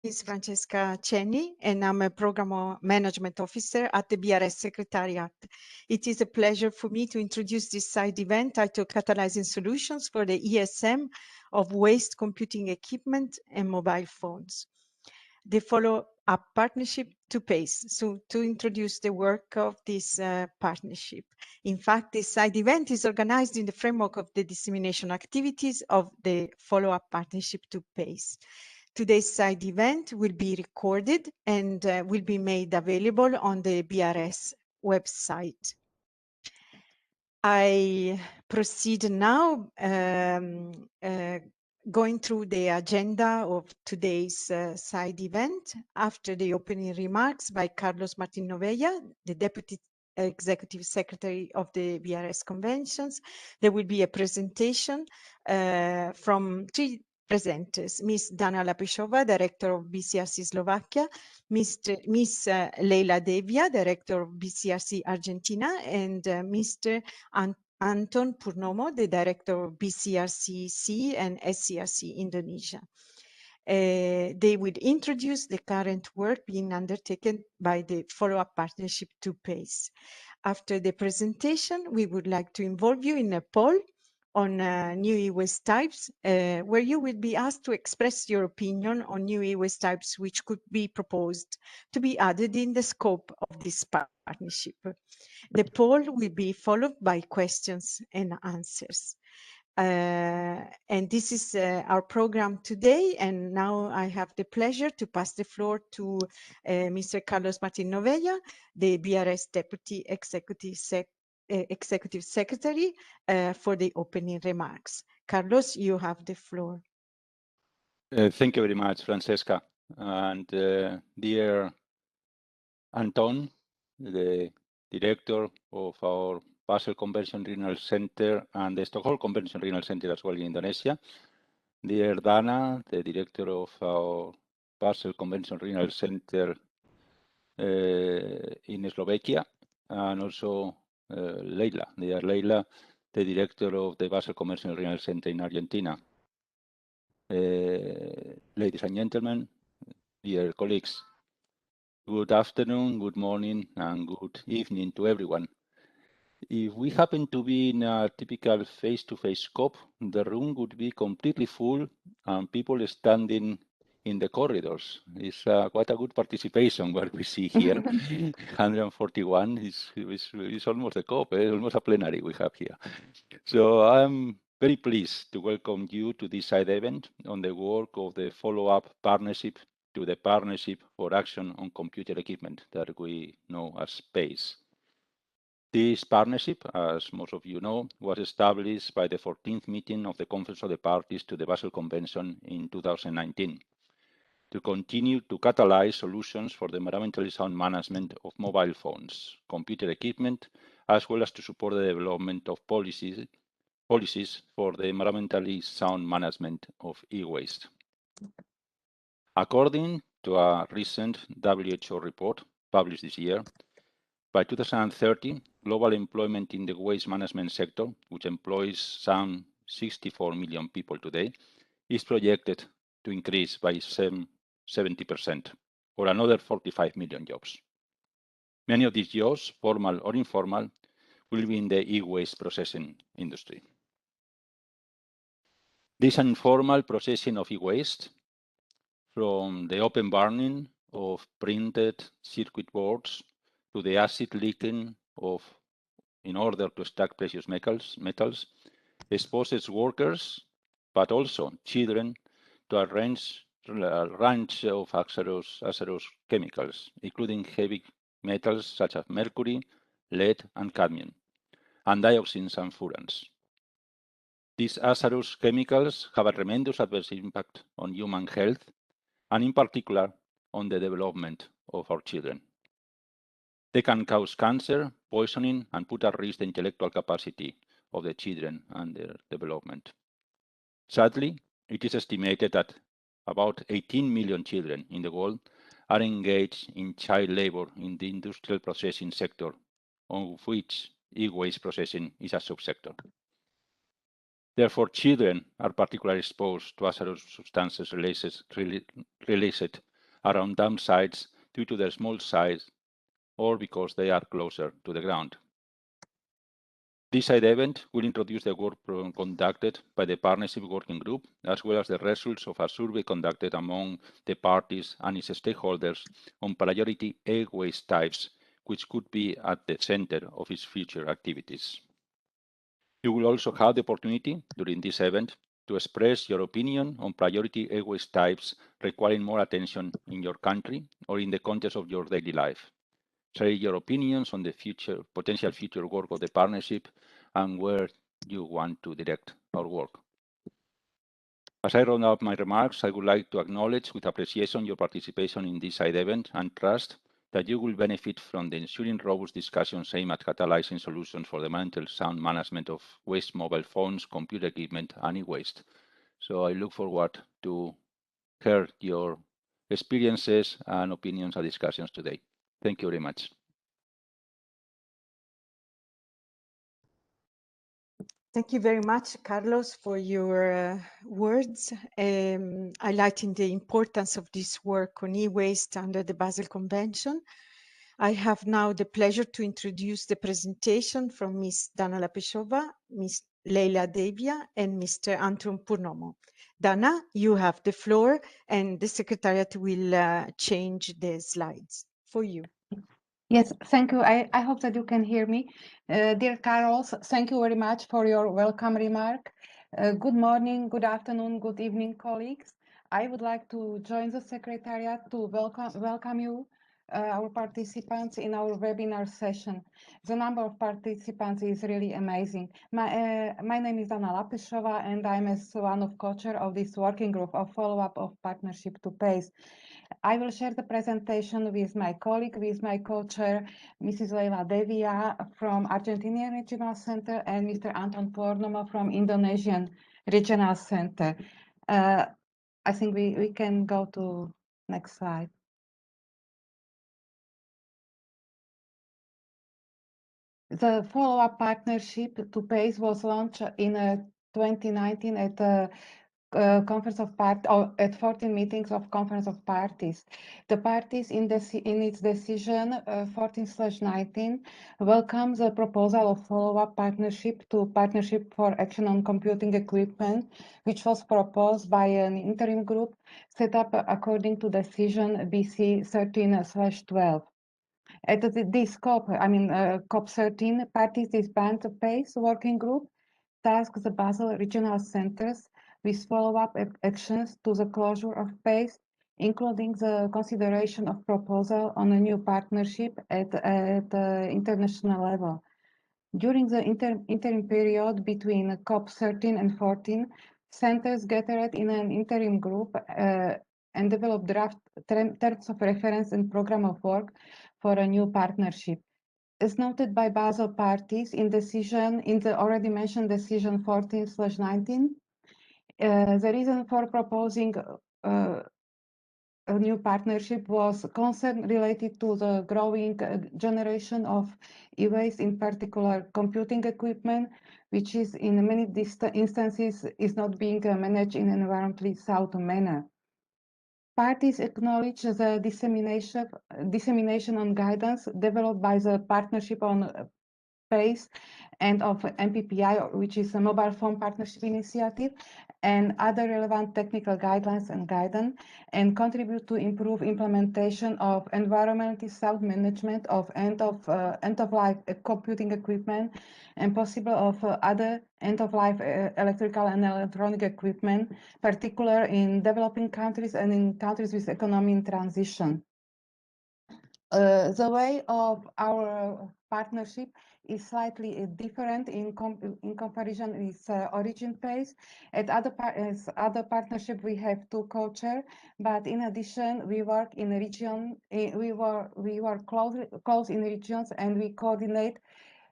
is Francesca Cenni, and I'm a Program Management Officer at the BRS Secretariat. It is a pleasure for me to introduce this side event titled Catalyzing Solutions for the ESM of Waste Computing Equipment and Mobile Phones. The follow-up partnership to PACE, so to introduce the work of this partnership. In fact, this side event is organized in the framework of the dissemination activities of the follow-up partnership to PACE. Today's side event will be recorded and will be made available on the BRS website. I proceed now going through the agenda of today's side event. After the opening remarks by Carlos Martin Novella, the Deputy Executive Secretary of the BRS Conventions, there will be a presentation from three presenters: Ms. Dana Lapishova, Director of BCRC Slovakia, Ms. Leila Devia, Director of BCRC Argentina, and Mr. Anton Purnomo, the Director of BCRC-C and SCRC Indonesia. They will introduce the current work being undertaken by the follow-up partnership to PACE. After the presentation, we would like to involve you in a poll on new e-waste types, where you will be asked to express your opinion on new e-waste types which could be proposed to be added in the scope of this partnership. The poll will be followed by questions and answers. And this is our program today. And now I have the pleasure to pass the floor to Mr. Carlos Martin Novella, the BRS Deputy Executive Secretary, for the opening remarks. Carlos, you have the floor. Thank you very much, Francesca. And dear Anton, the director of our Basel Convention Regional Center and the Stockholm Convention Regional Center as well in Indonesia. Dear Dana, the director of our Basel Convention Regional Center in Slovakia, and also Leila, dear Leila, the director of the Basel Convention Regional Center in Argentina. Ladies and gentlemen, dear colleagues, good afternoon, good morning, and good evening to everyone. If we happen to be in a typical face-to-face scope, the room would be completely full and people standing in the corridors. It's quite a good participation what we see here. 141 is almost a COP, almost a plenary we have here. So I'm very pleased to welcome you to this side event on the work of the follow-up partnership to the Partnership for Action on Computer Equipment that we know as PACE. This partnership, as most of you know, was established by the 14th meeting of the Conference of the Parties to the Basel Convention in 2019 to continue to catalyze solutions for the environmentally sound management of mobile phones, computer equipment, as well as to support the development of policies for the environmentally sound management of e-waste. According to a recent WHO report published this year, by 2030, global employment in the waste management sector, which employs some 64 million people today, is projected to increase by 70%, or another 45 million jobs. Many of these jobs, formal or informal, will be in the e-waste processing industry. This informal processing of e-waste, from the open burning of printed circuit boards to the acid leaking in order to extract precious metals, exposes workers, but also children, to a range of hazardous chemicals, including heavy metals such as mercury, lead, and cadmium, and dioxins and furans. These hazardous chemicals have a tremendous adverse impact on human health, and in particular on the development of our children. They can cause cancer, poisoning, and put at risk the intellectual capacity of the children and their development. Sadly, it is estimated that about 18 million children in the world are engaged in child labor in the industrial processing sector, of which e-waste processing is a subsector. Therefore, children are particularly exposed to hazardous substances related around dam sites due to their small size or because they are closer to the ground. This side event will introduce the work conducted by the Partnership Working Group, as well as the results of a survey conducted among the parties and its stakeholders on priority egg waste types, which could be at the center of its future activities. You will also have the opportunity during this event to express your opinion on priority egg waste types requiring more attention in your country or in the context of your daily life. Share your opinions on the potential future work of the partnership and where you want to direct our work. As I round up my remarks, I would like to acknowledge with appreciation your participation in this side event and trust that you will benefit from the ensuing robust discussions aimed at catalyzing solutions for the mental sound management of waste mobile phones, computer equipment, and e-waste. So I look forward to hear your experiences and opinions and discussions today. Thank you very much. Thank you very much, Carlos, for your words, highlighting the importance of this work on e-waste under the Basel Convention. I have now the pleasure to introduce the presentation from Ms. Dana Lapeshova, Ms. Leila Devia, and Mr. Anton Purnomo. Dana, you have the floor, and the Secretariat will change the slides for you. Yes, thank you. I hope that you can hear me. Dear Carlos, thank you very much for your welcome remark. Good morning, good afternoon, good evening, colleagues. I would like to join the Secretariat to welcome you, our participants in our webinar session. The number of participants is really amazing. My name is Dana Lapeshova, and I'm one of co-chair of this working group of follow-up of Partnership to PACE. I will share the presentation with my colleague, with my co-chair, Mrs. Leila Devia from Argentinian Regional Center and Mr. Anton Purnomo from Indonesian Regional Center. I think we can go to next slide. The follow-up partnership to PACE was launched in 2019 at the Conference of Parties, or at 14 meetings of Conference of Parties. The parties in its decision 14/19 welcome the proposal of follow-up partnership to Partnership for Action on Computing Equipment, which was proposed by an interim group set up according to decision BC 13/12. At this COP, COP 13, parties disband the PACE working group, tasked the Basel regional centers with follow-up actions to the closure of PACE, including the consideration of proposal on a new partnership at the international level. During the interim period between COP 13 and 14, centers gathered in an interim group and developed draft terms of reference and program of work for a new partnership. As noted by Basel parties in the already mentioned decision 14/19, the reason for proposing a new partnership was concern related to the growing generation of e-waste, in particular computing equipment, which is in many instances is not being managed in an environmentally sound manner. Parties acknowledge the dissemination on guidance developed by the Partnership on PACE and of MPPI, which is a Mobile Phone Partnership Initiative, and other relevant technical guidelines and guidance, and contribute to improve implementation of environmentally sound management of end-of-life computing equipment and possible of other end-of-life electrical and electronic equipment, particularly in developing countries and in countries with economy in transition. The way of our partnership is slightly different in comparison with origin PACE. At other partnership, we have two co-chair, but in addition, we work in a region. We work close in regions, and we coordinate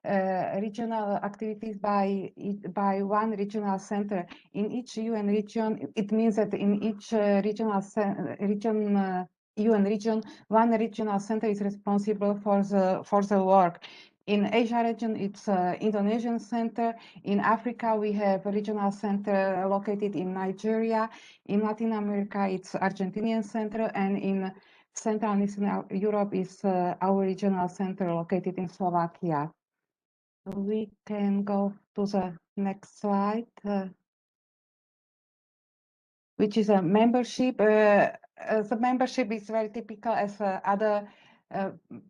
regional activities by one regional center. In each UN region, it means that in each UN region, one regional center is responsible for the work. In Asia region, it's Indonesian center. In Africa, we have a regional center located in Nigeria. In Latin America, it's Argentinian center, and in Central and Eastern Europe is our regional center located in Slovakia. We can go to the next slide, which is a membership. The membership is very typical as other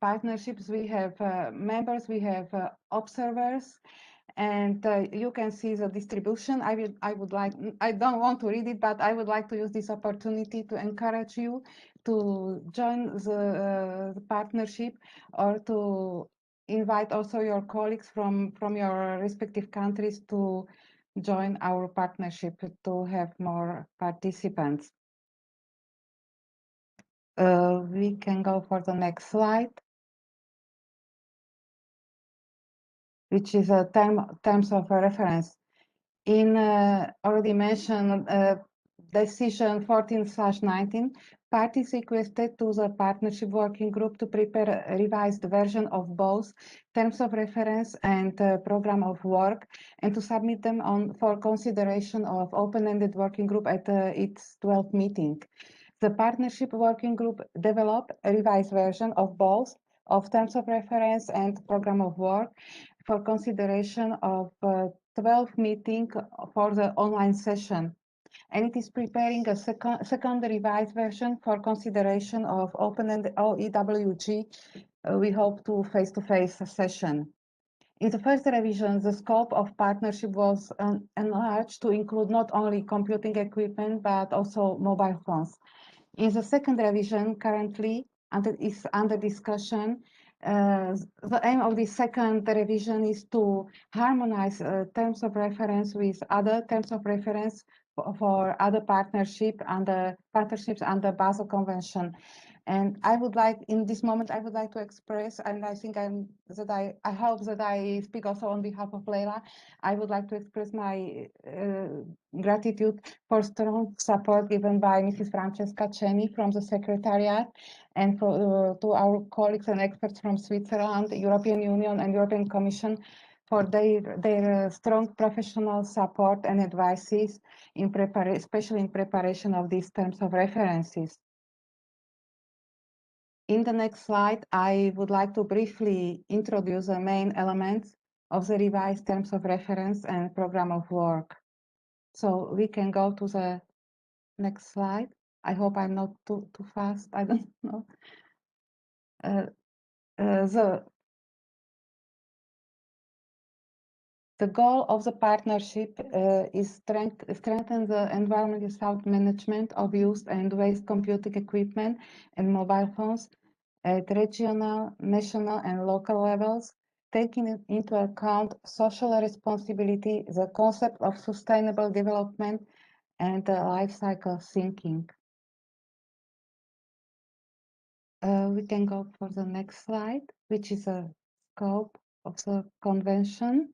partnerships. We have members, we have observers, and you can see the distribution. I don't want to read it, but I would like to use this opportunity to encourage you to join the partnership, or to invite also your colleagues from your respective countries to join our partnership to have more participants. We can go for the next slide, which is a terms of reference. In already mentioned decision 14/19, parties requested to the partnership working group to prepare a revised version of both terms of reference and program of work, and to submit them for consideration of open-ended working group at its 12th meeting. The partnership working group developed a revised version of both of terms of reference and program of work for consideration of 12th meeting for the online session. And it is preparing a second revised version for consideration of open-ended OEWG. We hope to face-to-face session. In the first revision, the scope of partnership was enlarged to include not only computing equipment, but also mobile phones. In the second revision, currently is under discussion, the aim of the second revision is to harmonize terms of reference with other terms of reference for other partnerships under Basel Convention. And I would like, in this moment, I would like to express, and I think I hope that I speak also on behalf of Leila. I would like to express my gratitude for strong support given by Mrs. Francesca Ceni from the Secretariat, and to our colleagues and experts from Switzerland, European Union, and European Commission for their strong professional support and advices, especially in preparation of these terms of references. In the next slide, I would like to briefly introduce the main elements of the revised terms of reference and program of work. So we can go to the next slide. I hope I'm not too fast. I don't know. The goal of the partnership is strengthen the environmental health management of used and waste computing equipment and mobile phones at regional, national, and local levels, taking into account social responsibility, the concept of sustainable development, and life cycle thinking. We can go for the next slide, which is a scope of the convention.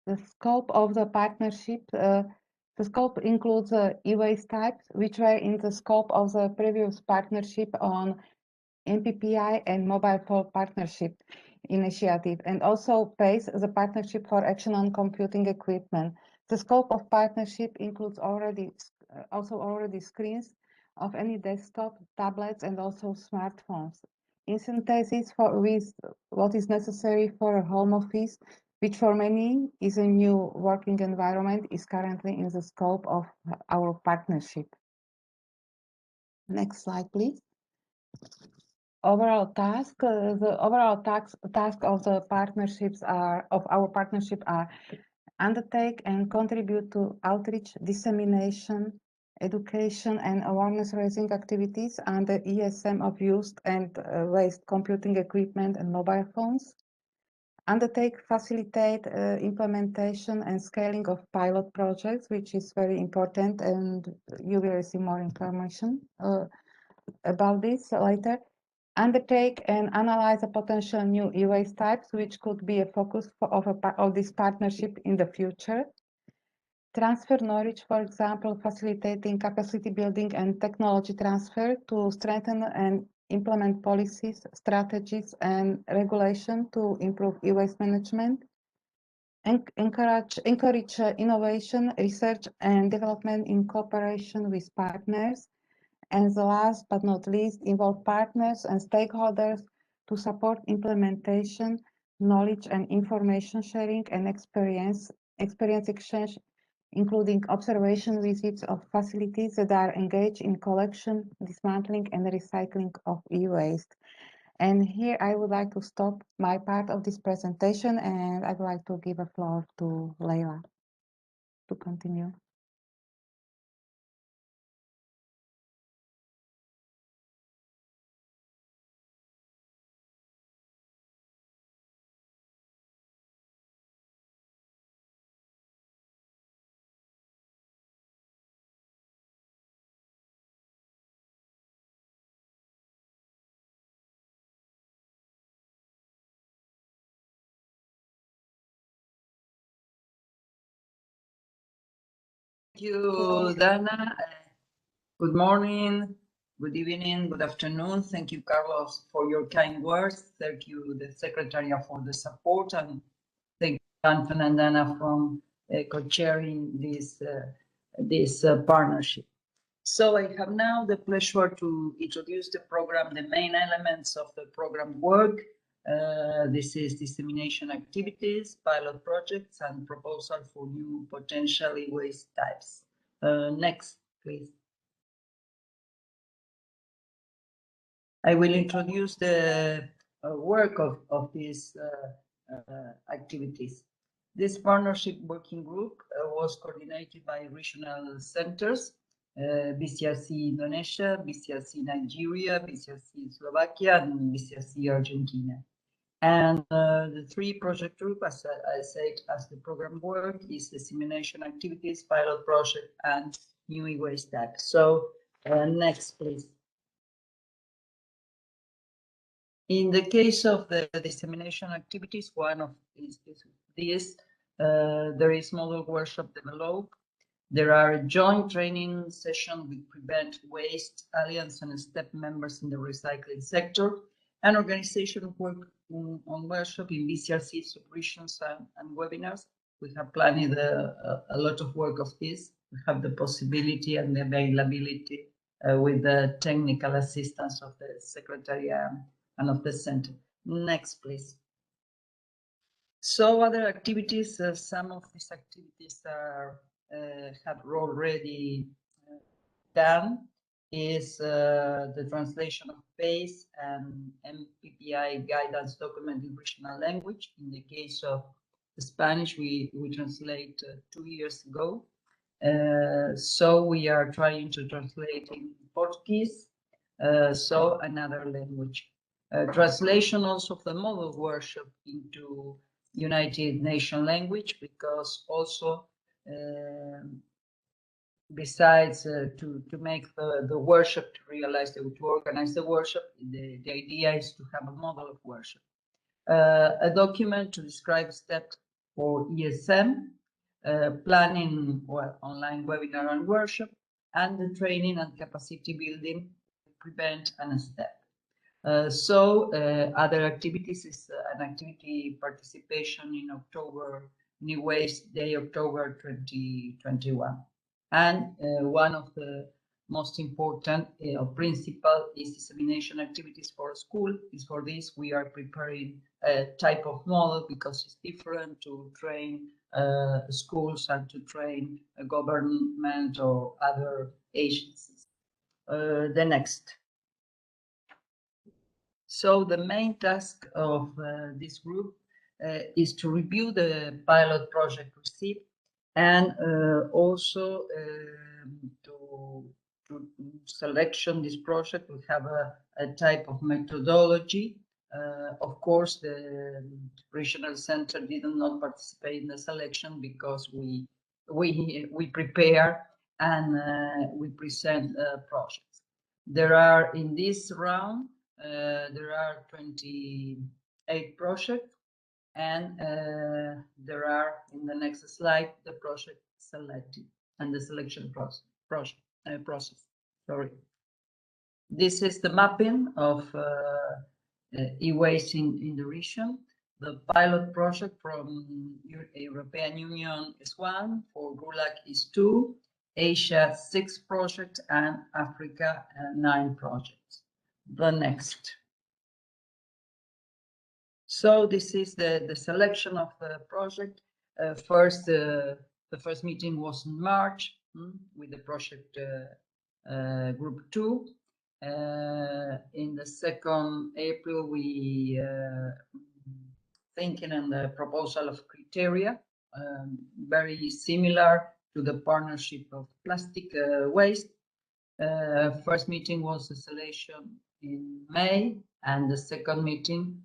The scope of the partnership, the scope includes e-waste types, which were in the scope of the previous partnership on MPPI and mobile phone partnership initiative, and also PACE, the partnership for action on computing equipment. The scope of partnership includes already screens of any desktop, tablets, and also smartphones. In synthesis, with what is necessary for a home office, which for many is a new working environment, is currently in the scope of our partnership. Next slide, please. Overall task, the overall task of the partnerships of our partnership are undertake and contribute to outreach, dissemination, education, and awareness raising activities under ESM of used and waste computing equipment and mobile phones. Undertake, facilitate implementation and scaling of pilot projects, which is very important, and you will receive more information about this later. Undertake and analyze the potential new e-waste types, which could be a focus of this partnership in the future. transfer knowledge, for example, facilitating capacity building and technology transfer to strengthen and implement policies, strategies, and regulation to improve e-waste management. Encourage innovation, research, and development in cooperation with partners. And the last but not least, involve partners and stakeholders to support implementation, knowledge and information sharing, and experience exchange, including observation visits of facilities that are engaged in collection, dismantling, and recycling of e-waste. And here I would like to stop my part of this presentation, and I'd like to give a floor to Leila to continue. Thank you, Dana. Good morning, good evening, good afternoon. Thank you, Carlos, for your kind words. Thank you, the Secretariat, for the support, and thank you, Anton and Dana, from co-chairing this partnership. So I have now the pleasure to introduce the program, the main elements of the program work. This is dissemination activities, pilot projects, and proposal for new potential e-waste types. Next, please. I will introduce the work of these activities. This partnership working group was coordinated by regional centers, BCRC Indonesia, BCRC Nigeria, BCRC Slovakia, and BCRC Argentina. And the three project group, as I said, as the program work, is dissemination activities, pilot project, and new e-waste type. So next, please. In the case of the dissemination activities, one of these, there is model workshop developed. There are joint training sessions with Prevent Waste Alliance and STEP members in the recycling sector, and organization work on workshop in BCRC submissions and webinars. We have planned a lot of work of this. We have the possibility and the availability with the technical assistance of the Secretariat and of the center. Next, please. So other activities, some of these activities are have already done, is the translation of PACE and MPPI guidance document in regional language. In the case of Spanish, we translate 2 years ago. So we are trying to translate in Portuguese, so another language. Translation also of the model workshop into United Nations language, because also besides to make the workshop, to realize that to organize the workshop, the idea is to have a model of workshop. A document to describe steps for ESM, planning online webinar and workshop, and the training and capacity building, Prevent and STEP. Other activities is an activity participation in October, New Waste Day, October 2021. And one of the most important principle is dissemination activities for school. Is for this we are preparing a type of model, because it's different to train schools and to train a government or other agencies. The next. So the main task of this group is to review the pilot project received, and also to selection this project. We have a type of methodology. Of course, the regional center did not participate in the selection, because we prepare and we present projects. There are, in this round, there are 28 projects, and there are, in the next slide, the project selected and the selection process. Sorry. This is the mapping of e-waste in the region. The pilot project from European Union is 1, for GRULAC is 2, Asia 6 projects, and Africa 9 projects. The next. So this is the selection of the project. The first meeting was in March with the project group 2. In the 2nd April, we thinking on the proposal of criteria, very similar to the partnership of plastic waste. First meeting was the selection in May, and the second meeting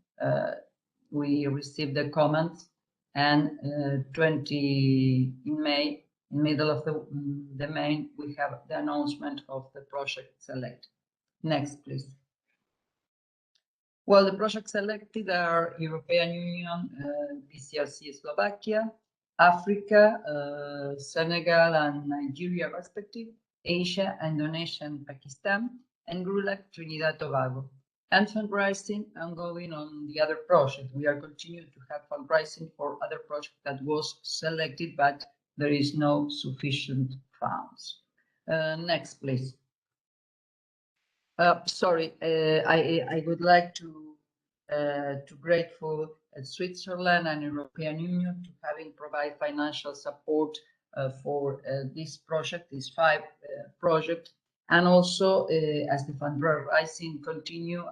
we received the comments, and 20 in May, in middle of the May, we have the announcement of the project select. Next, please. Well, the projects selected are European Union, BCRC Slovakia, Africa, Senegal and Nigeria respective, Asia, Indonesia and Pakistan, and GRULAC Trinidad Tobago. And fundraising ongoing on the other project. We are continuing to have fundraising for other projects that was selected, but there is no sufficient funds. Next, please. Sorry, I would like to grateful Switzerland and European Union to having provide financial support for this project, this 5 project, and also as the fundraising continue,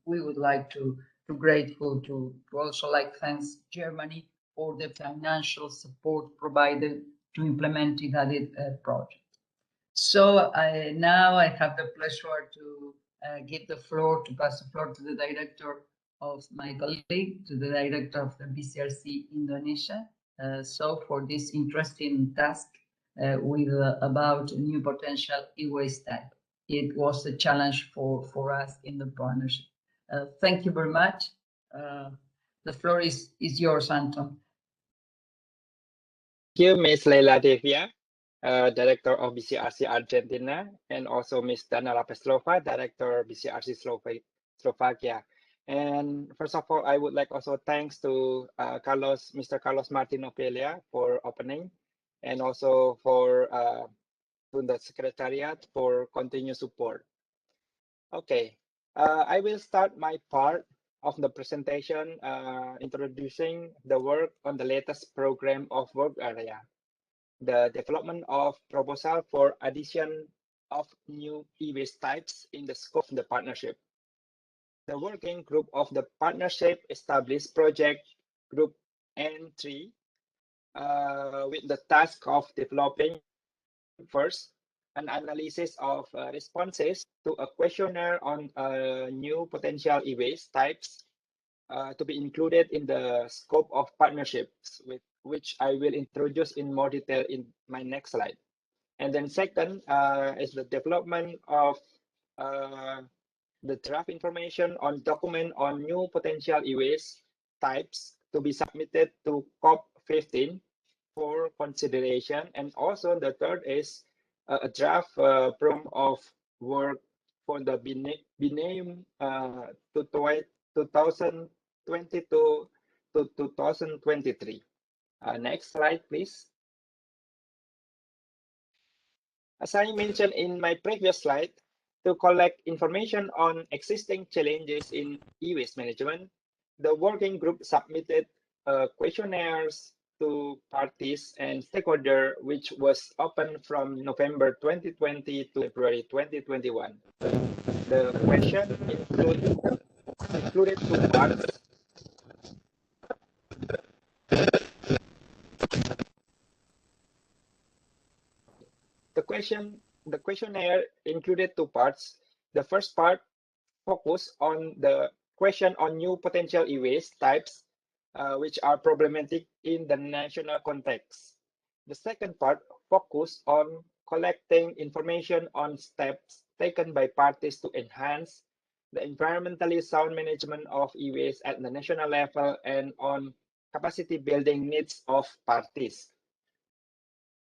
we would like to grateful to also like thanks Germany for the financial support provided to implement the added project. So now I have the pleasure to pass the floor to the director of my colleague, to the director of the BCRC Indonesia. So for this interesting task with about new potential e-waste type. It was a challenge for us in the partnership. Thank you very much. The floor is yours, Anton. Thank you, Ms. Leila Devia, Director of BCRC Argentina, and also Ms. Dana Peslova, Director BCRC Slovakia. And first of all, I would like also thanks to Mr. Carlos Martin Opelia for opening, and also for to the Secretariat for continued support. Okay, I will start my part of the presentation introducing the work on the latest program of work area, the development of proposal for addition of new e-waste types in the scope of the partnership. The working group of the partnership established project group N3 with the task of developing first an analysis of responses to a questionnaire on new potential e-waste types to be included in the scope of partnerships, with which I will introduce in more detail in my next slide. And then second is the development of the draft information on document on new potential e-waste types to be submitted to COP15 for consideration. And also the third is a draft program of work for the BNAME 2022 to 2023. Next slide, please. As I mentioned in my previous slide, to collect information on existing challenges in e-waste management, the working group submitted questionnaires to parties and stakeholders, which was open from November 2020 to February 2021. The question included 2 parts. The questionnaire included 2 parts. The first part focused on the question on new potential e-waste types, which are problematic in the national context. The second part focused on collecting information on steps taken by parties to enhance the environmentally sound management of e-waste at the national level, and on capacity building needs of parties.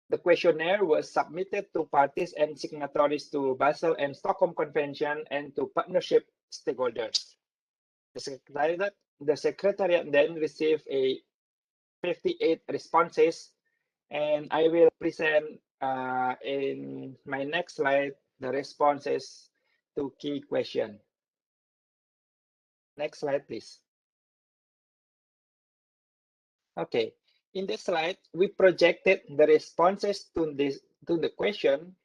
The questionnaire was submitted to parties and signatories to Basel and Stockholm Convention and to partnership stakeholders. The Secretariat then received 58 responses, and I will present in my next slide the responses to key questions. Next slide, please. Okay, in this slide, we projected the responses to the question,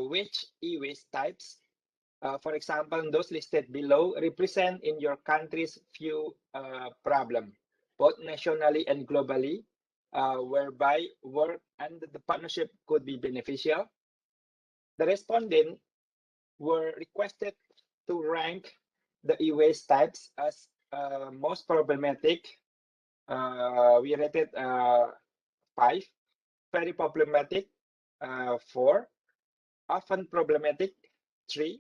which e-waste types, for example, those listed below, represent in your country's few problem, both nationally and globally, whereby work under the partnership could be beneficial. The respondents were requested to rank the e-waste types as most problematic. We rated 5, very problematic 4, often problematic 3,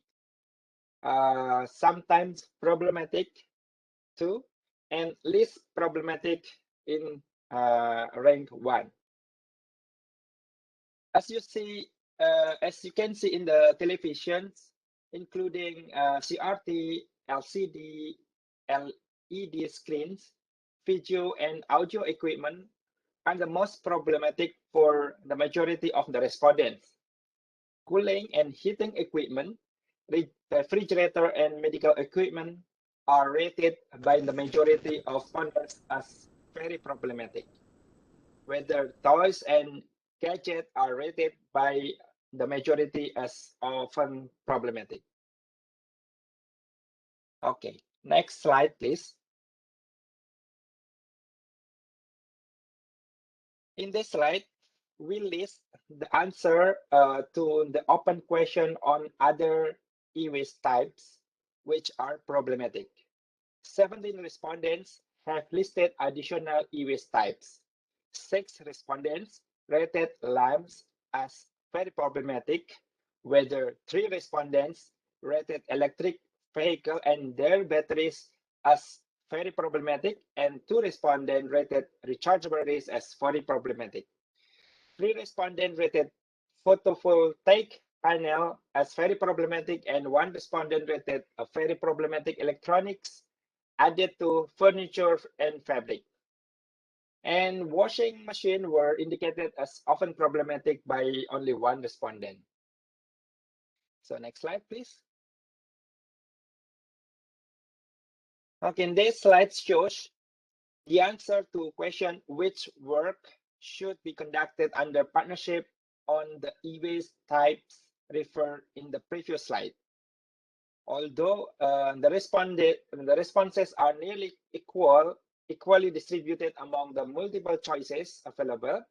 sometimes problematic 2, and least problematic in rank 1. As you can see in the televisions, including CRT, LCD, LED screens, video and audio equipment are the most problematic for the majority of the respondents. Cooling and heating equipment, refrigerator and medical equipment are rated by the majority of respondents as very problematic. Whether toys and gadgets are rated by the majority as often problematic. Okay, next slide, please. In this slide, we list the answer to the open question on other e-waste types which are problematic. 17 respondents have listed additional e-waste types. 6 respondents rated lamps as very problematic, whether 3 respondents rated electric vehicle and their batteries as very problematic, and 2 respondents rated rechargeable batteries as very problematic. 3 respondents rated photovoltaic panel as very problematic, and 1 respondent rated a very problematic electronics added to furniture and fabric. And washing machine were indicated as often problematic by only 1 respondent. So next slide, please. Okay, this slide shows the answer to question which work should be conducted under partnership on the e-waste types referred in the previous slide. Although the responses are nearly equally distributed among the multiple choices available,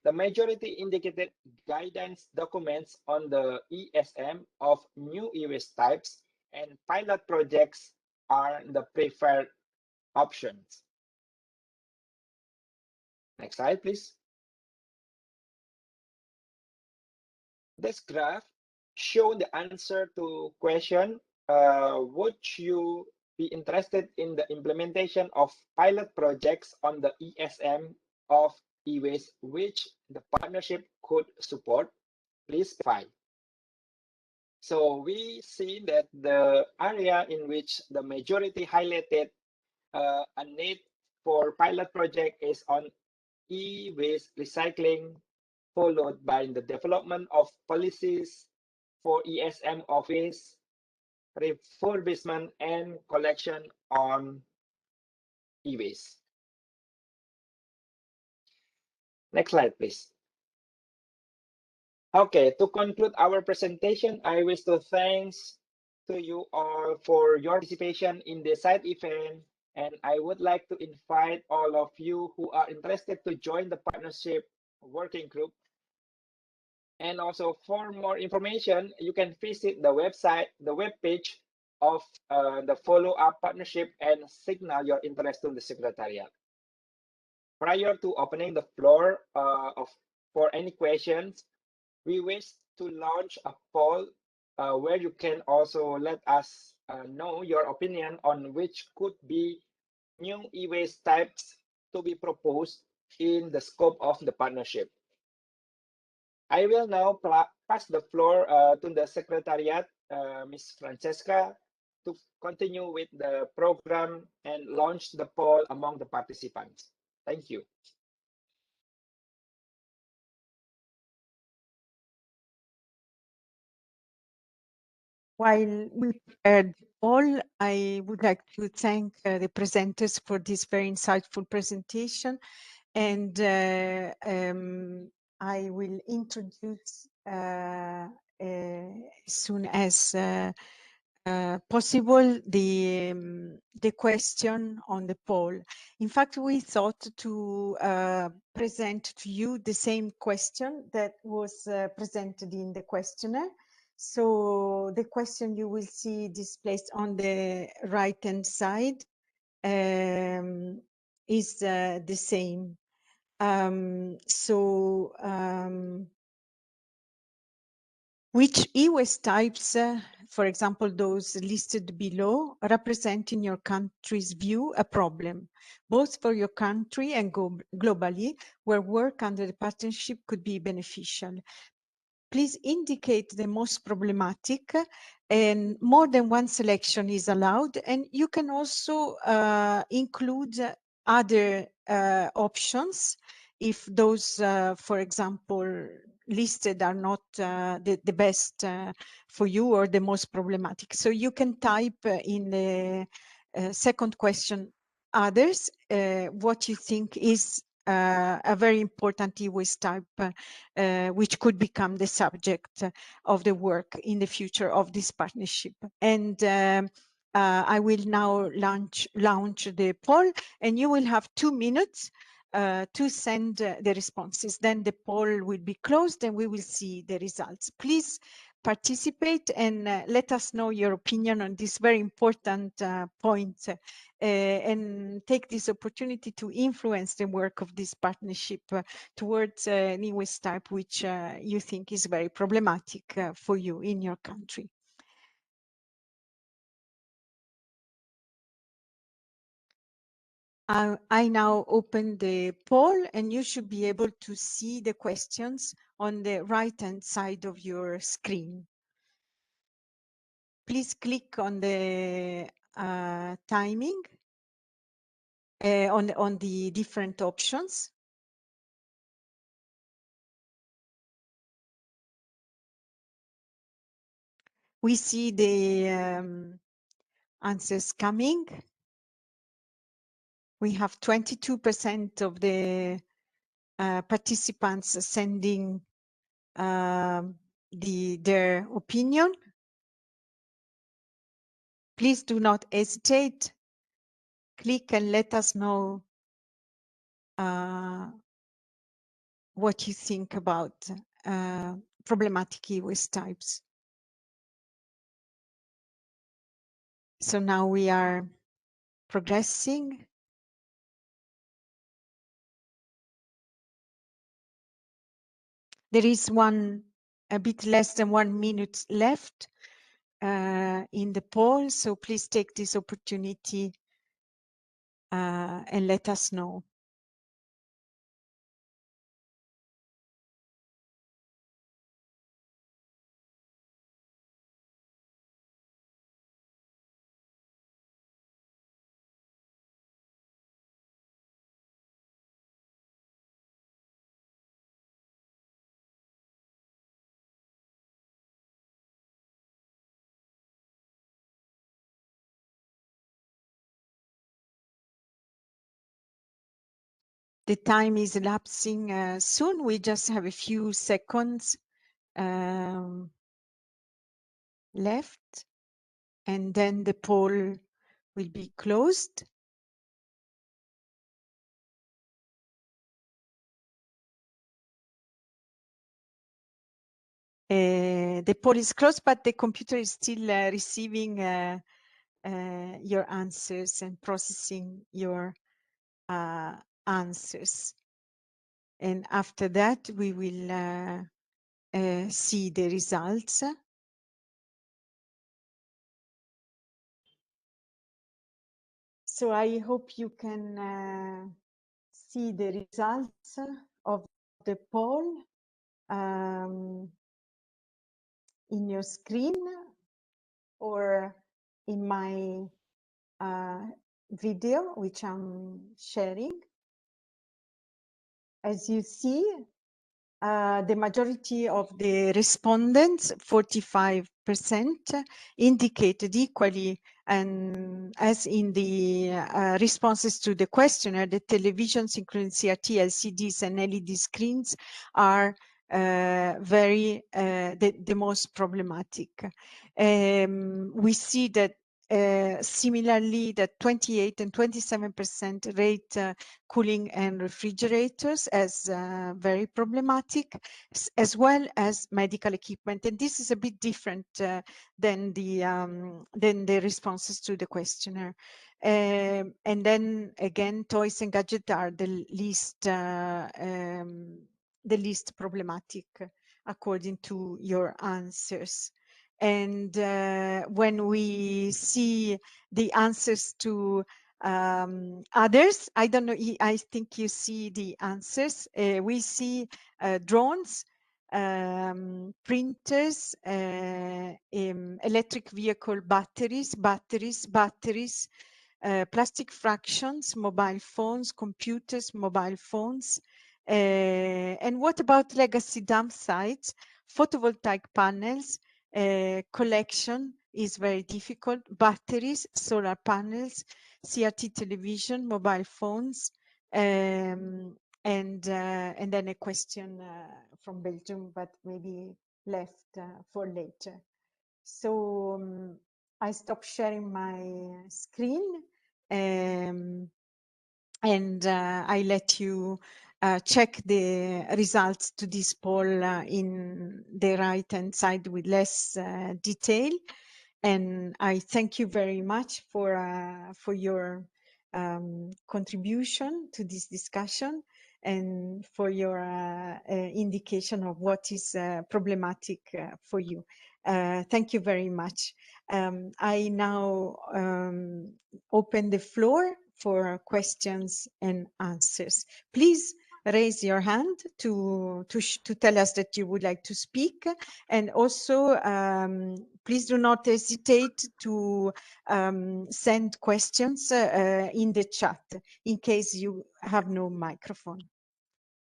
the majority indicated guidance documents on the ESM of new e-waste types, and pilot projects are the preferred options. Next slide, please. This graph shows the answer to question, would you be interested in the implementation of pilot projects on the ESM of e-waste which the partnership could support? Please specify. So we see that the area in which the majority highlighted a need for pilot project is on e-waste recycling, followed by the development of policies for ESM office, refurbishment, and collection on e-waste. Next slide, please. Okay, to conclude our presentation, I wish to thank you all for your participation in the side event, and I would like to invite all of you who are interested to join the partnership working group. And also, for more information, you can visit the webpage of the follow-up partnership and signal your interest to the Secretariat. Prior to opening the floor for any questions, we wish to launch a poll where you can also let us know your opinion on which could be new e-waste types to be proposed in the scope of the partnership. I will now pass the floor to the Secretariat, Ms. Francesca, to continue with the program and launch the poll among the participants. Thank you. While we prepared the poll, I would like to thank the presenters for this very insightful presentation. And I will introduce as soon as possible the question on the poll. In fact, we thought to present to you the same question that was presented in the questionnaire. So the question you will see displayed on the right-hand side is the same. Which e-waste types, for example, those listed below, represent in your country's view a problem, both for your country and globally, where work under the partnership could be beneficial? Please indicate the most problematic, and more than one selection is allowed. And you can also include other options if those, for example, listed are not the best for you or the most problematic. So you can type in the second question, others, what you think is a very important e-waste type, which could become the subject of the work in the future of this partnership. And I will now launch the poll, and you will have 2 minutes to send the responses. Then the poll will be closed and we will see the results. Please participate and let us know your opinion on this very important point, and take this opportunity to influence the work of this partnership towards an e-waste type which you think is very problematic for you in your country. I now open the poll, and you should be able to see the questions on the right-hand side of your screen. Please click on the timing on the different options. We see the answers coming. We have 22% of the participants sending their opinion. Please do not hesitate. Click and let us know what you think about problematic e-waste types. So now we are progressing. There is a bit less than 1 minute left in the poll, so please take this opportunity and let us know. The time is elapsing soon. We just have a few seconds left, and then the poll will be closed. The poll is closed, but the computer is still receiving your answers and processing your answers. And after that, we will see the results. So I hope you can see the results of the poll in your screen or in my video, which I'm sharing. As you see, the majority of the respondents, 45%, indicated equally, and as in the responses to the questionnaire, the television, synchronous CRT, LCDs, and LED screens are the most problematic. We see that similarly, that 28 and 27% rate cooling and refrigerators as very problematic, as well as medical equipment. And this is a bit different than the responses to the questionnaire. And then again, toys and gadgets are the least problematic according to your answers. And when we see the answers to others, I don't know, I think you see the answers. We see drones, printers, electric vehicle batteries, plastic fractions, mobile phones, computers, mobile phones. And what about legacy dump sites, photovoltaic panels? Collection is very difficult. Batteries, solar panels, CRT television, mobile phones, and then a question from Belgium, but maybe left for later. So I stop sharing my screen and I let you check the results to this poll in the right-hand side with less detail. And I thank you very much for your contribution to this discussion and for your indication of what is problematic for you. Thank you very much. I now open the floor for questions and answers. Please raise your hand to tell us that you would like to speak, and also please do not hesitate to send questions in the chat in case you have no microphone.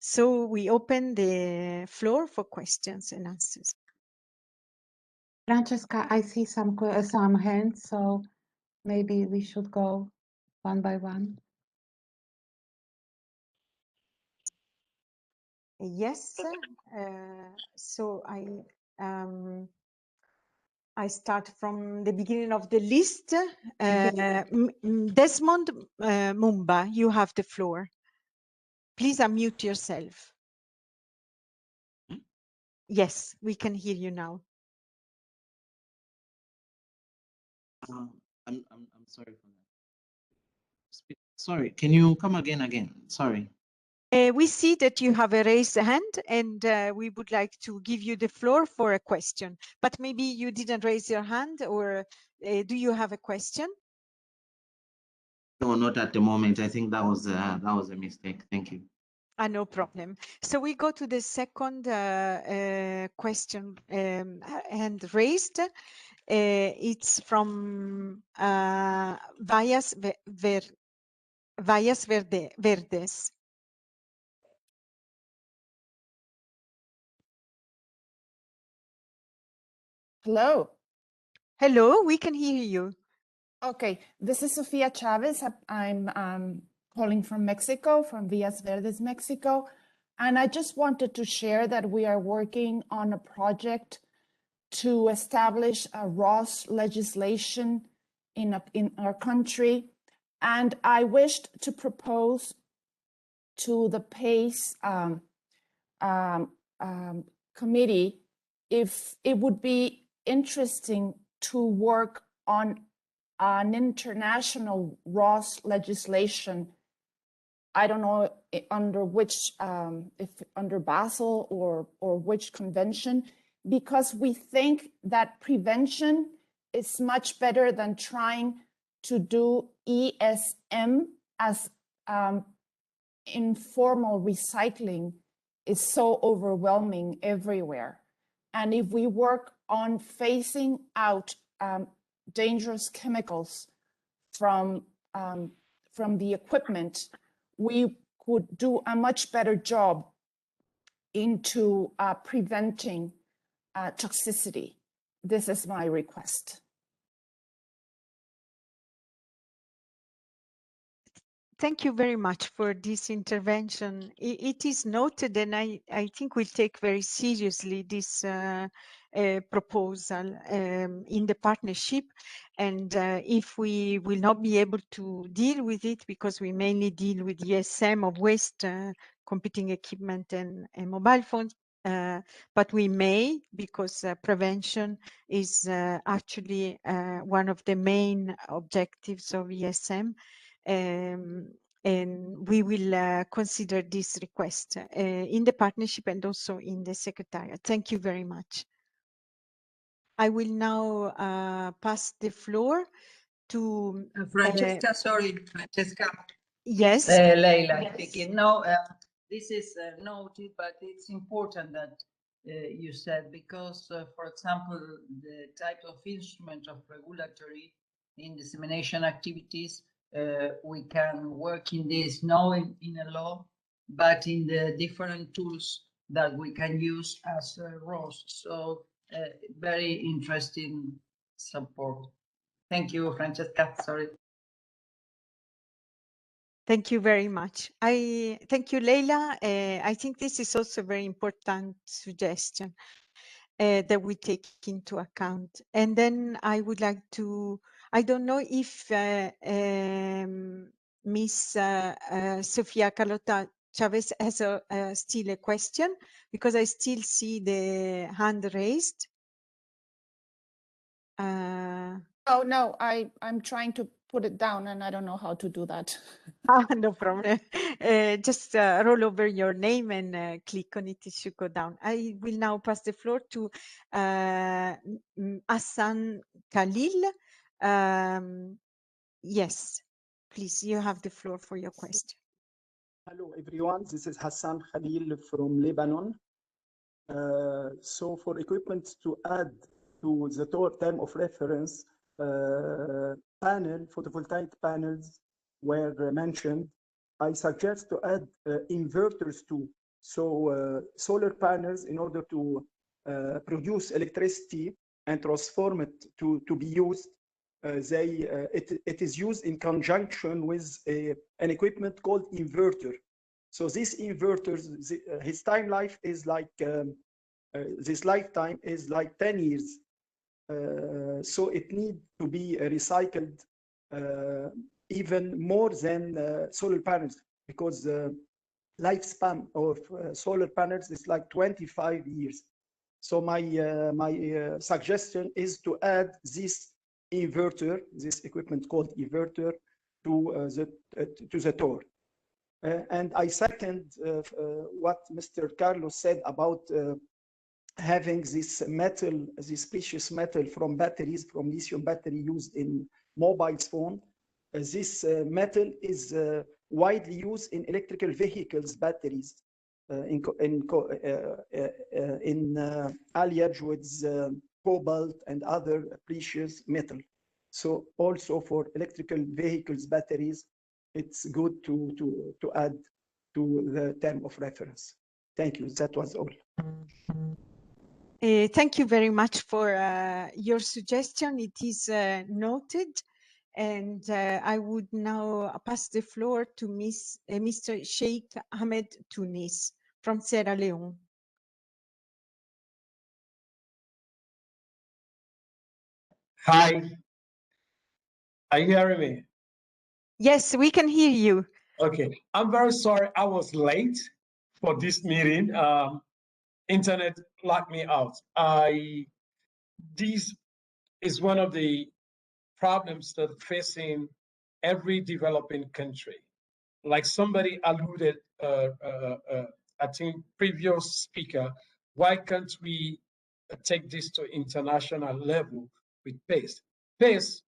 So we open the floor for questions and answers. Francesca, I see some hands, so maybe we should go one by one. Yes, so I start from the beginning of the list. Desmond Mumba, you have the floor. Please unmute yourself. Yes, we can hear you now. I'm sorry for that. Sorry, can you come again? Sorry. We see that you have a raised hand, and we would like to give you the floor for a question. But maybe you didn't raise your hand, or do you have a question? No, not at the moment. I think that was a mistake. Thank you. No problem. So we go to the second question hand raised. It's from Vallas Verdes. Hello. Hello, we can hear you. Okay, this is Sofia Chavez. I'm calling from Mexico, from Villas Verdes, Mexico. And I just wanted to share that we are working on a project to establish a ROS legislation in our country. And I wished to propose to the PACE committee if it would be interesting to work on an international ROS legislation. I don't know under which, if under Basel or which convention, because we think that prevention is much better than trying to do ESM as informal recycling is so overwhelming everywhere. And if we work on phasing out dangerous chemicals from the equipment, we could do a much better job into preventing toxicity. This is my request. Thank you very much for this intervention. It is noted, and I think we'll take very seriously this proposal in the partnership. And if we will not be able to deal with it, because we mainly deal with ESM of waste, computing equipment and mobile phones, but we may, because prevention is actually one of the main objectives of ESM. And we will consider this request in the partnership and also in the Secretariat. Thank you very much. I will now pass the floor to Francesca. Sorry, Francesca. Yes. Leila Yes. speaking. No, this is noted, but it's important that you said, because, for example, the type of instrument of regulatory in dissemination activities, we can work in this, not in a law, but in the different tools that we can use as ROS. So very interesting support. Thank you, Francesca. Sorry. Thank you very much. Thank you, Leila. I think this is also a very important suggestion that we take into account. And then I would like to, I don't know if Miss Sofia Carlota Chavez has still a question, because I still see the hand raised. Oh, no, I'm trying to put it down and I don't know how to do that. No problem. Just roll over your name and click on it. It should go down. I will now pass the floor to Hassan Khalil. Yes, please, you have the floor for your question. Hello, everyone. This is Hassan Khalil from Lebanon. So for equipment to add to the term of reference, photovoltaic panels were mentioned. I suggest to add inverters too. So solar panels, in order to produce electricity and transform it to be used, it is used in conjunction with an equipment called inverter. So this inverter, his time life is like, this lifetime is like 10 years. So it needs to be recycled even more than solar panels, because the lifespan of solar panels is like 25 years. So my suggestion is to add this inverter, this equipment called inverter, to the TOR. And I second what Mr. Carlos said about having this metal, this precious metal from batteries, from lithium battery used in mobile phone. This metal is widely used in electrical vehicles batteries, in alliage with cobalt and other precious metal. So also for electrical vehicles batteries, it's good to add to the term of reference. Thank you. That was all. Thank you very much for your suggestion. It is noted. And I would now pass the floor to Mr. Sheikh Ahmed Tunis from Sierra Leone. Hi, are you hearing me? Yes, we can hear you. Okay, I'm very sorry I was late for this meeting. Internet locked me out. This is one of the problems that facing every developing country. Like somebody alluded, I think previous speaker, why can't we take this to international level with PACE? PACE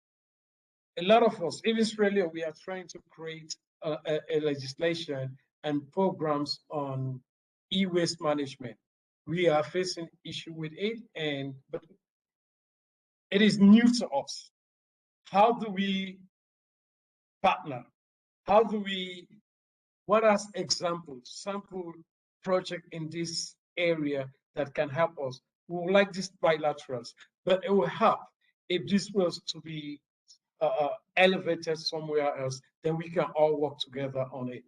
a lot of us, even Australia, we are trying to create a legislation and programs on e-waste management. We are facing issue with it, but it is new to us. How do we partner? How do we, what are examples, sample project in this area that can help us? We would like these bilaterals, but it will help if this was to be elevated somewhere else, then we can all work together on it.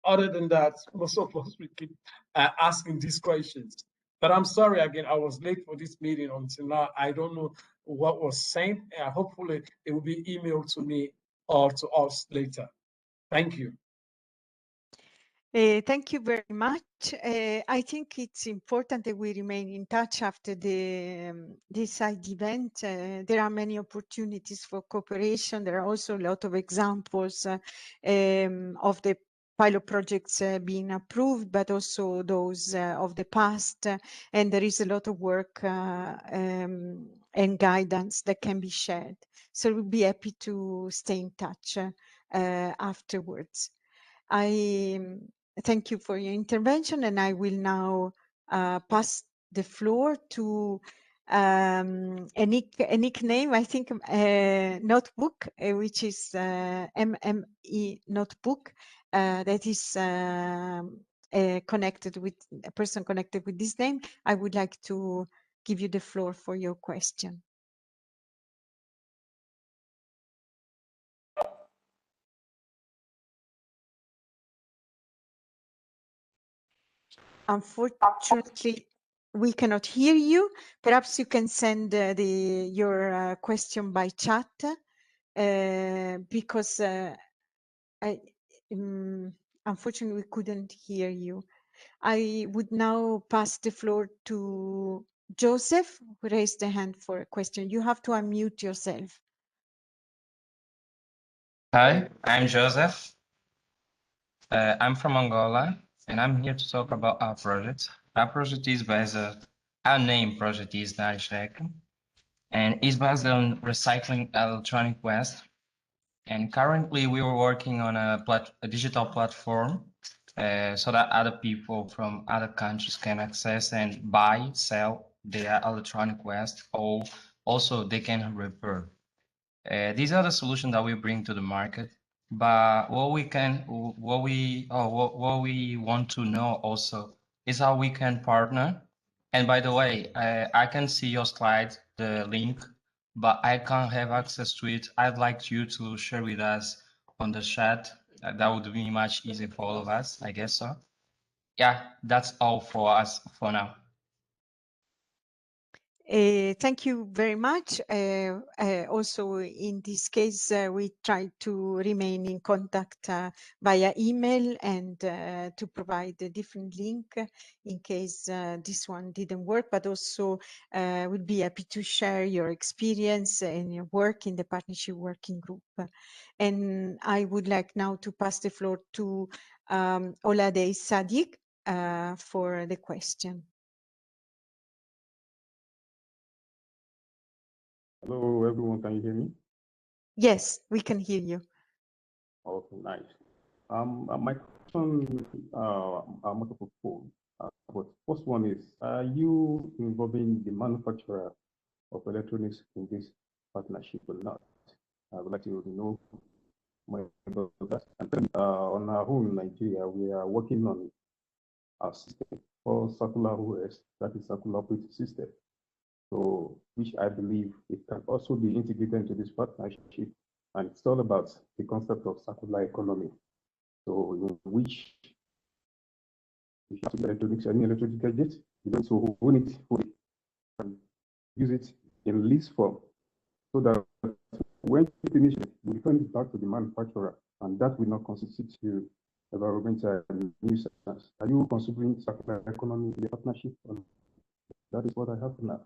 Other than that, most of us, we keep asking these questions. But I'm sorry again, I was late for this meeting until now. I don't know what was sent. Hopefully it will be emailed to me or to us later. Thank you. Thank you very much. I think it's important that we remain in touch after this side event. There are many opportunities for cooperation. There are also a lot of examples of the pilot projects being approved, but also those of the past. And there is a lot of work and guidance that can be shared. So we'll be happy to stay in touch afterwards. I thank you for your intervention, and I will now pass the floor to a nickname, I think, Notebook, which is MME Notebook, that is connected with a person connected with this name. I would like to give you the floor for your question. Unfortunately, we cannot hear you. Perhaps you can send your question by chat because unfortunately we couldn't hear you. I would now pass the floor to Joseph, who raised a hand for a question. You have to unmute yourself. Hi, I'm Joseph. I'm from Angola, and I'm here to talk about our project. Our project is based, our name project is Narishrek, and is based on recycling electronic waste. And currently we are working on a digital platform so that other people from other countries can access and buy, sell their electronic waste, or also they can repair. These are the solutions that we bring to the market. But what we want to know also is how we can partner. And by the way, I can see your slide, the link, but I can't have access to it. I'd like you to share with us on the chat. That would be much easier for all of us, I guess so. Yeah, that's all for us for now. Thank you very much. Also, in this case, we try to remain in contact via email and to provide a different link in case this one didn't work, but also we'll be happy to share your experience and your work in the partnership working group. And I would like now to pass the floor to Olade Sadiq for the question. Hello, everyone. Can you hear me? Yes, we can hear you. Okay, nice. My question, multiple fold. But first one is, are you involving the manufacturer of electronics in this partnership or not? I would like to know more about that. And then, on our own in Nigeria, we are working on our system for circular OS, that is circular operating system. So, which I believe it can also be integrated into this partnership. And it's all about the concept of circular economy. So, in which if you have electronics, any electronic gadget, you don't so own it fully and use it in lease form. So that when you finish it, you return it back to the manufacturer, and that will not constitute environmental nuisance. Are you considering circular economy in the partnership? That is what I have for now.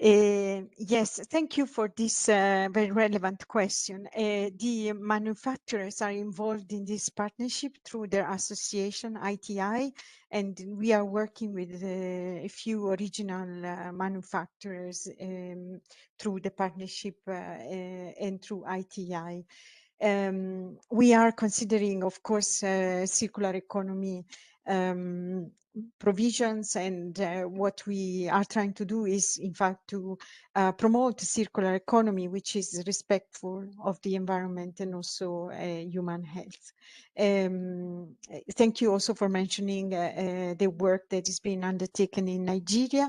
Yes, thank you for this very relevant question. The manufacturers are involved in this partnership through their association, ITI, and we are working with a few original manufacturers through the partnership and through ITI. We are considering, of course, circular economy provisions, and what we are trying to do is, in fact, to promote circular economy, which is respectful of the environment and also human health. Thank you also for mentioning the work that is being undertaken in Nigeria.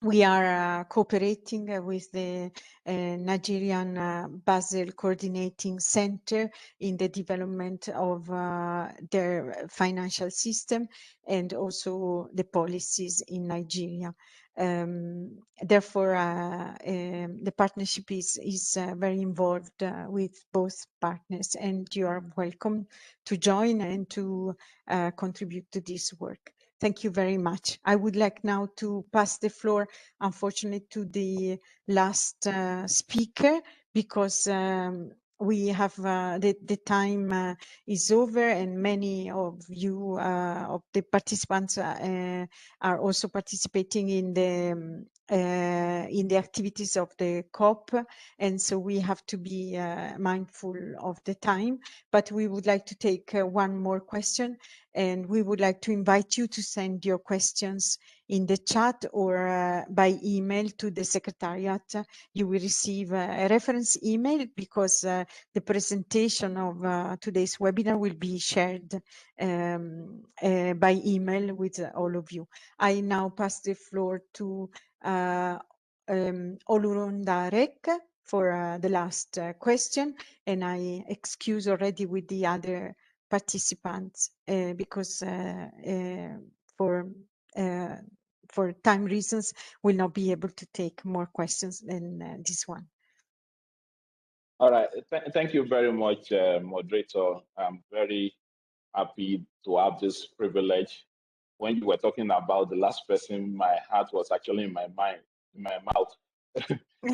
We are cooperating with the Nigerian Basel Coordinating Center in the development of their financial system and also the policies in Nigeria. Therefore, the partnership is very involved with both partners, and you are welcome to join and to contribute to this work. Thank you very much. I would like now to pass the floor, unfortunately, to the last speaker, because we have the time is over, and many of you, of the participants, are also participating in the activities of the COP, and so we have to be mindful of the time. But we would like to take one more question, and we would like to invite you to send your questions in the chat or by email to the Secretariat. You will receive a reference email, because the presentation of today's webinar will be shared by email with all of you. I now pass the floor to Olurundarek for the last question, and I excuse already with the other participants because for time reasons will not be able to take more questions than this one. All right, thank you very much, moderator. I'm very happy to have this privilege. When you were talking about the last person, my heart was actually in my mind, in my mouth.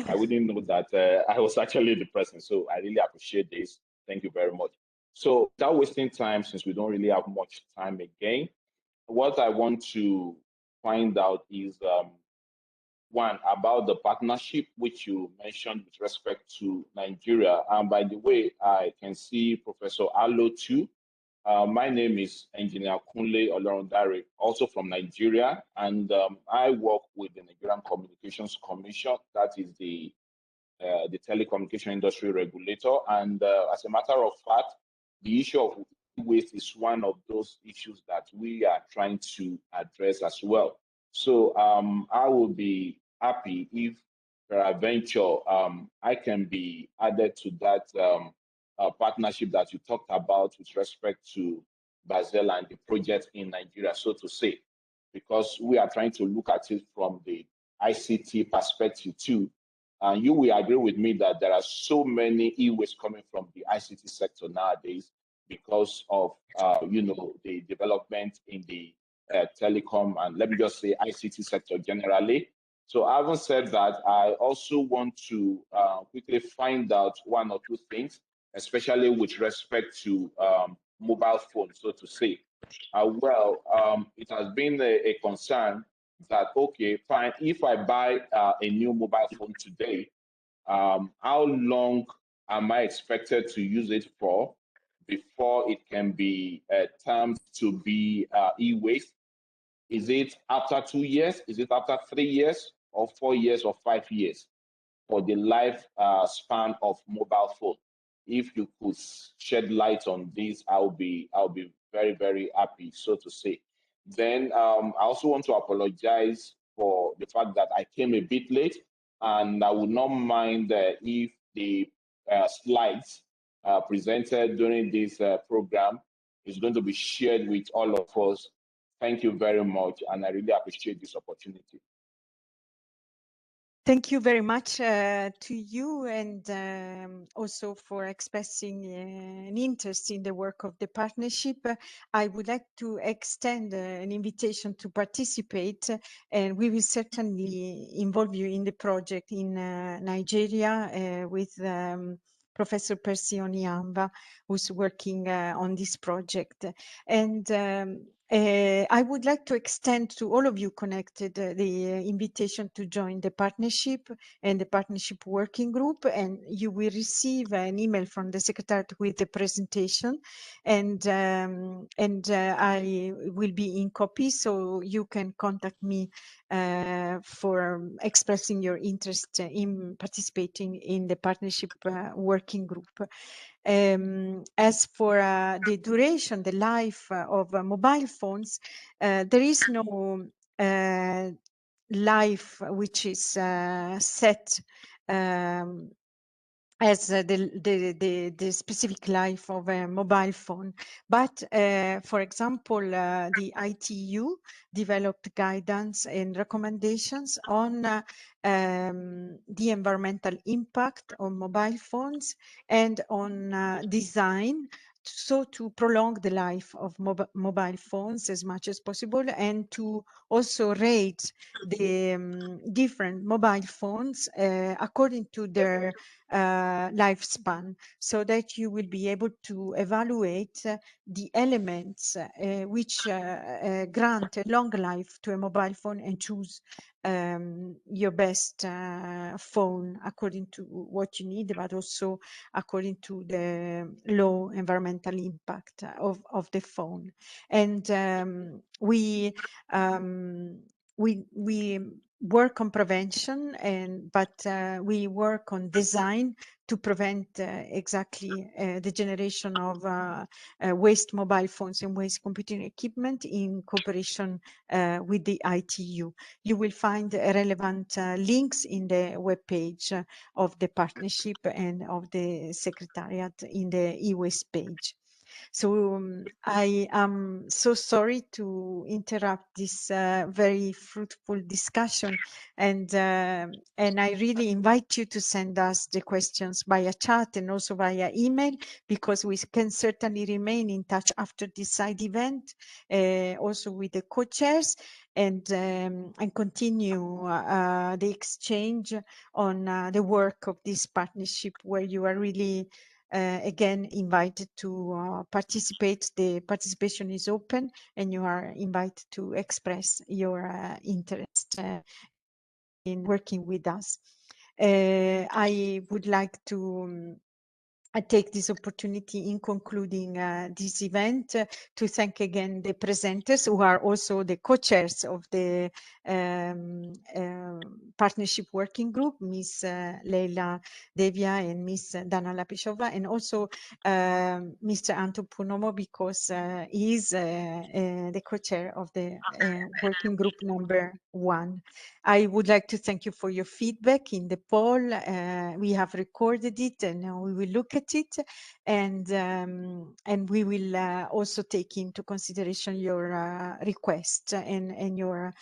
I wouldn't know that I was actually the person. So I really appreciate this. Thank you very much. So without wasting time, since we don't really have much time again, what I want to find out is one, about the partnership which you mentioned with respect to Nigeria. And by the way, I can see Professor Allo too. My name is Engineer Kunle Olorundare, also from Nigeria, and I work with the Nigerian Communications Commission, that is the telecommunication industry regulator. And as a matter of fact, the issue of waste is one of those issues that we are trying to address as well. So I will be happy if peradventure I can be added to that partnership that you talked about with respect to Basel and the project in Nigeria, so to say, because we are trying to look at it from the ICT perspective too. And you will agree with me that there are so many e-waste coming from the ICT sector nowadays because of the development in the telecom, and let me just say ICT sector generally. So having said that, I also want to quickly find out one or two things, especially with respect to mobile phones, so to say. It has been a concern that, okay, fine, if I buy a new mobile phone today, how long am I expected to use it for before it can be termed to be e-waste? Is it after 2 years? Is it after 3 years, or 4 years, or 5 years for the life span of mobile phone? If you could shed light on this, I'll be very, very happy, so to say. Then I also want to apologize for the fact that I came a bit late, and I would not mind if the slides presented during this program is going to be shared with all of us. Thank you very much, and I really appreciate this opportunity. Thank you very much to you, and also for expressing an interest in the work of the partnership. I would like to extend an invitation to participate, and we will certainly involve you in the project in Nigeria with Professor Percy Oniamba, who's working on this project. And I would like to extend to all of you connected the invitation to join the partnership and the partnership working group, and you will receive an email from the secretariat with the presentation, and I will be in copy, so you can contact me for expressing your interest in participating in the partnership working group. As for the duration, the life of mobile phones, there is no life which is set as the specific life of a mobile phone. But for example, the ITU developed guidance and recommendations on the environmental impact on mobile phones and on design, so to prolong the life of mobile phones as much as possible, and to also rate the different mobile phones according to their lifespan, so that you will be able to evaluate the elements which grant a long life to a mobile phone, and choose your best phone according to what you need, but also according to the low environmental impact of the phone. And we work on prevention, but we work on design to prevent exactly the generation of waste mobile phones and waste computing equipment in cooperation with the ITU. You will find relevant links in the webpage of the partnership and of the Secretariat in the e-waste page. So I am so sorry to interrupt this very fruitful discussion, and I really invite you to send us the questions via chat and also via email, because we can certainly remain in touch after this side event, also with the co-chairs, and continue the exchange on the work of this partnership, where you are really again invited to participate. The participation is open, and you are invited to express your interest in working with us. I would like to I take this opportunity in concluding this event to thank again the presenters, who are also the co-chairs of the partnership working group, Ms. Leila Devia and Ms. Dana Lapishova, and also Mr. Anto Punomo, because he is the co-chair of the working group number 1. I would like to thank you for your feedback in the poll. We have recorded it, and we will look at it, and we will also take into consideration your requests and your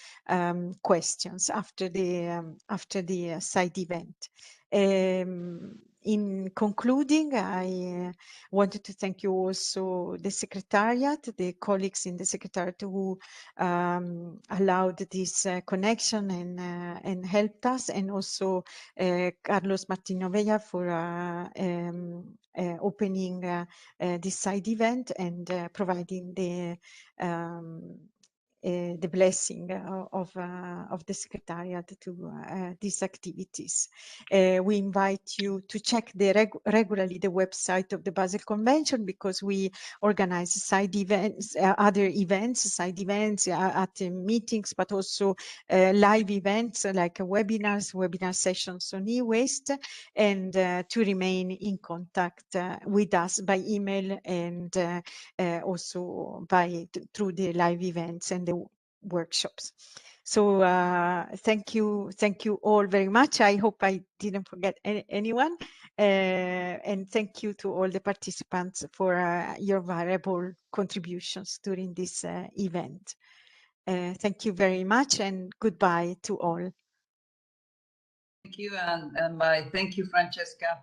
questions after the side event. In concluding, I wanted to thank you also, the Secretariat, the colleagues in the Secretariat who allowed this connection and helped us, and also Carlos Martín-Novella for opening this side event and providing the blessing of the Secretariat to these activities. We invite you to check regularly the website of the Basel Convention, because we organize side events, other events, side events at meetings, but also live events like webinars, webinar sessions on e-waste, and to remain in contact with us by email and also through the live events and the workshops. So thank you all very much. I hope I didn't forget anyone, and thank you to all the participants for your valuable contributions during this event. Thank you very much, and goodbye to all. you, and thank you, Francesca.